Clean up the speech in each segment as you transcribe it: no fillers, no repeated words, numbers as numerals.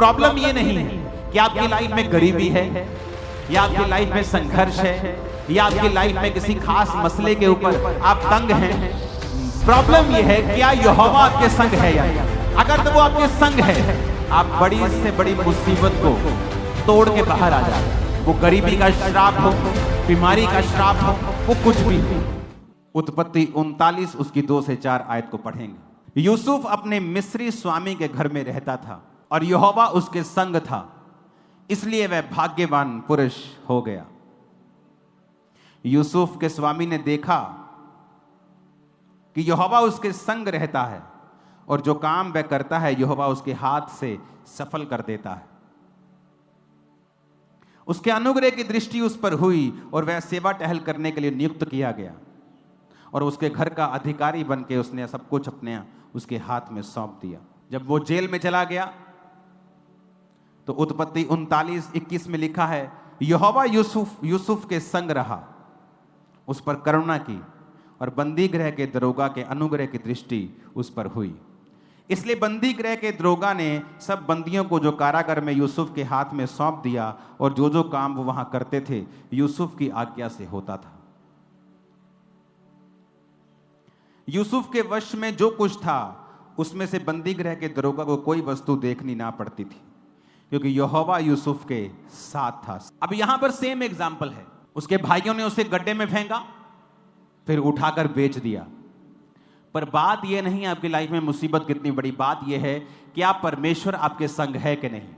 Problem ये नहीं है कि आपकी लाइफ में गरीबी है या आपकी लाइफ में संघर्ष है या आपकी लाइफ में किसी खास मसले के ऊपर आप तंग हैं। प्रॉब्लम ये है क्या यहोवा आपके संग है या नहीं। अगर तो वो आपके संग है, आप बड़ी से बड़ी मुसीबत को तोड़ के बाहर आ जाए। वो गरीबी का श्राप हो, बीमारी का श्राप हो, वो कुछ भी हो। उत्पत्ति 39 उसकी 2 से 4 आयत को पढ़ेंगे। यूसुफ अपने मिस्री स्वामी के घर में रहता था और यहोवा उसके संग था, इसलिए वह भाग्यवान पुरुष हो गया। यूसुफ के स्वामी ने देखा कि यहोवा उसके संग रहता है और जो काम वह करता है यहोवा उसके हाथ से सफल कर देता है। उसके अनुग्रह की दृष्टि उस पर हुई और वह सेवा टहल करने के लिए नियुक्त किया गया और उसके घर का अधिकारी बनके उसने सब कुछ अपने उसके हाथ में सौंप दिया। जब वो जेल में चला गया तो उत्पत्ति 39:21 में लिखा है, यहोवा यूसुफ के संग रहा, उस पर करुणा की और बंदी गृह के दरोगा के अनुग्रह की दृष्टि उस पर हुई। इसलिए बंदी गृह के दरोगा ने सब बंदियों को जो कारागार में यूसुफ के हाथ में सौंप दिया और जो जो काम वो वहां करते थे यूसुफ की आज्ञा से होता था। यूसुफ के वश में जो कुछ था उसमें से बंदी गृह के दरोगा को कोई वस्तु देखनी ना पड़ती थी, क्योंकि यहोवा यूसुफ के साथ था। अब यहां पर सेम एग्जाम्पल है। उसके भाइयों ने उसे गड्ढे में फेंका, फिर उठाकर बेच दिया। पर बात यह नहीं, आपकी लाइफ में मुसीबत कितनी बड़ी, बात यह है कि आप परमेश्वर आपके संग है कि नहीं।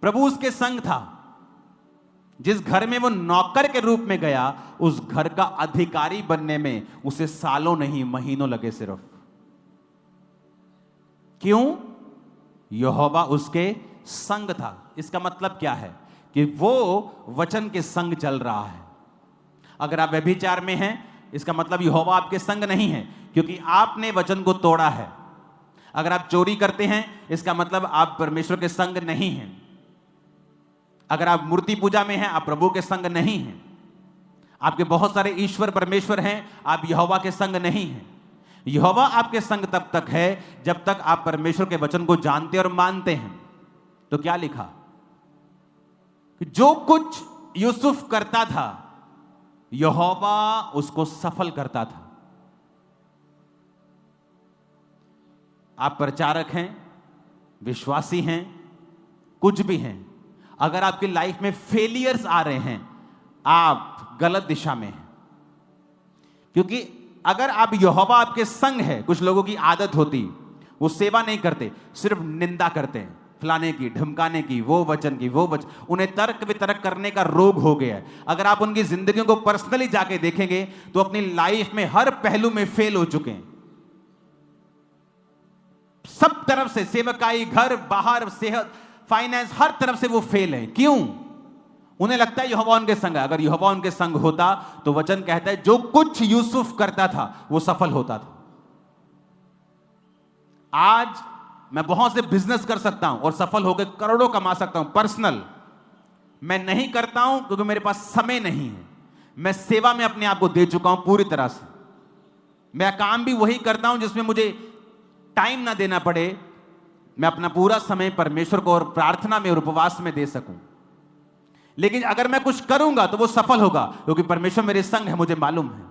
प्रभु उसके संग था। जिस घर में वो नौकर के रूप में गया, उस घर का अधिकारी बनने में उसे सालों नहीं महीनों लगे सिर्फ। क्यों? यहोवा उसके संग था। इसका मतलब क्या है कि वो वचन के संग चल रहा है। अगर आप व्यभिचार में हैं, इसका मतलब यहोवा आपके संग नहीं है, क्योंकि आपने वचन को तोड़ा है। अगर आप चोरी करते हैं, इसका मतलब आप परमेश्वर के संग नहीं हैं। अगर आप मूर्ति पूजा में हैं, आप प्रभु के संग नहीं हैं। आपके बहुत सारे ईश्वर परमेश्वर हैं, आप यहोवा के संग नहीं हैं। यहोवा आपके संग तब तक है जब तक आप परमेश्वर के वचन को जानते और मानते हैं। तो क्या लिखा कि जो कुछ यूसुफ करता था यहोवा उसको सफल करता था। आप प्रचारक हैं, विश्वासी हैं, कुछ भी हैं, अगर आपकी लाइफ में फेलियर्स आ रहे हैं, आप गलत दिशा में हैं। क्योंकि अगर आप यहोवा आपके संग है, कुछ लोगों की आदत होती, वो सेवा नहीं करते, सिर्फ निंदा करते हैं, फलाने की, ढमकाने की, वो वचन की, वो वचन, उन्हें तर्क वितर्क करने का रोग हो गया है। अगर आप उनकी जिंदगियों को पर्सनली जाके देखेंगे तो अपनी लाइफ में हर पहलू में फेल हो चुके हैं। सब तरफ से, सेवकाई, घर बाहर, सेहत, फाइनेंस, हर तरफ से वो फेल है। क्यों? उन्हें लगता है यहोवा उनके संग है। अगर यहोवा उनके संग होता तो वचन कहता है जो कुछ यूसुफ करता था वो सफल होता था। आज मैं बहुत से बिजनेस कर सकता हूं और सफल होकर करोड़ों कमा सकता हूं पर्सनल। मैं नहीं करता हूं क्योंकि मेरे पास समय नहीं है। मैं सेवा में अपने आप को दे चुका हूं पूरी तरह से। मैं काम भी वही करता हूं जिसमें मुझे टाइम ना देना पड़े। मैं अपना पूरा समय परमेश्वर को और प्रार्थना में और उपवास में दे सकूं। लेकिन अगर मैं कुछ करूंगा तो वो सफल होगा, क्योंकि परमेश्वर मेरे संग है, मुझे मालूम है।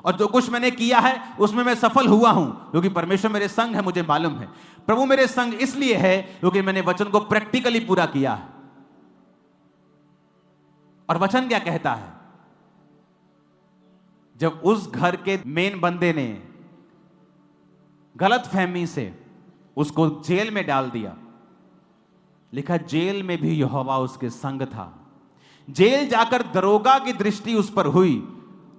और जो कुछ मैंने किया है उसमें मैं सफल हुआ हूं, क्योंकि परमेश्वर मेरे संग है, मुझे मालूम है। प्रभु मेरे संग इसलिए है क्योंकि मैंने वचन को प्रैक्टिकली पूरा किया है। और वचन क्या कहता है? जब उस घर के मेन बंदे ने गलत फहमी से उसको जेल में डाल दिया, लिखा जेल में भी यहोवा उसके संग था। जेल जाकर दरोगा की दृष्टि उस पर हुई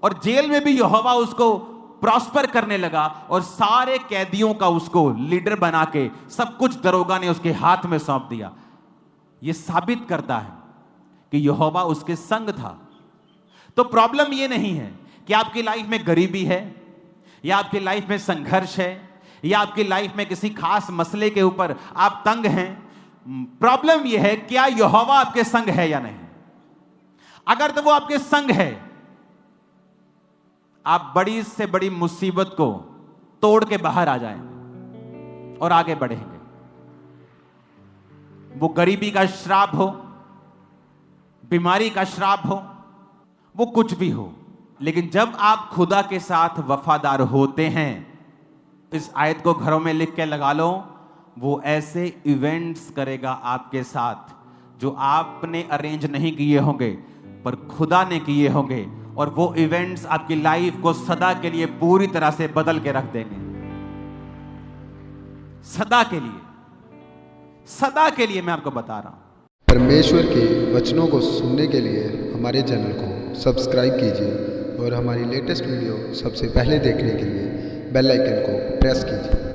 और जेल में भी यहोवा उसको प्रॉस्पर करने लगा और सारे कैदियों का उसको लीडर बना के सब कुछ दरोगा ने उसके हाथ में सौंप दिया। यह साबित करता है कि यहोवा उसके संग था। तो प्रॉब्लम यह नहीं है कि आपकी लाइफ में गरीबी है या आपकी लाइफ में संघर्ष है या आपकी लाइफ में किसी खास मसले के ऊपर आप तंग हैं। प्रॉब्लम यह है क्या यहोवा आपके संग है या नहीं। अगर तो वो आपके संग है, आप बड़ी से बड़ी मुसीबत को तोड़ के बाहर आ जाएंगे और आगे बढ़ेंगे। वो गरीबी का श्राप हो, बीमारी का श्राप हो, वो कुछ भी हो, लेकिन जब आप खुदा के साथ वफादार होते हैं, इस आयत को घरों में लिख के लगा लो, वो ऐसे इवेंट्स करेगा आपके साथ जो आपने अरेंज नहीं किए होंगे पर खुदा ने किए होंगे, और वो इवेंट्स आपकी लाइफ को सदा के लिए पूरी तरह से बदल के रख देंगे। सदा के लिए, सदा के लिए मैं आपको बता रहा हूं। परमेश्वर के वचनों को सुनने के लिए हमारे चैनल को सब्सक्राइब कीजिए और हमारी लेटेस्ट वीडियो सबसे पहले देखने के लिए बेल आइकन को प्रेस कीजिए।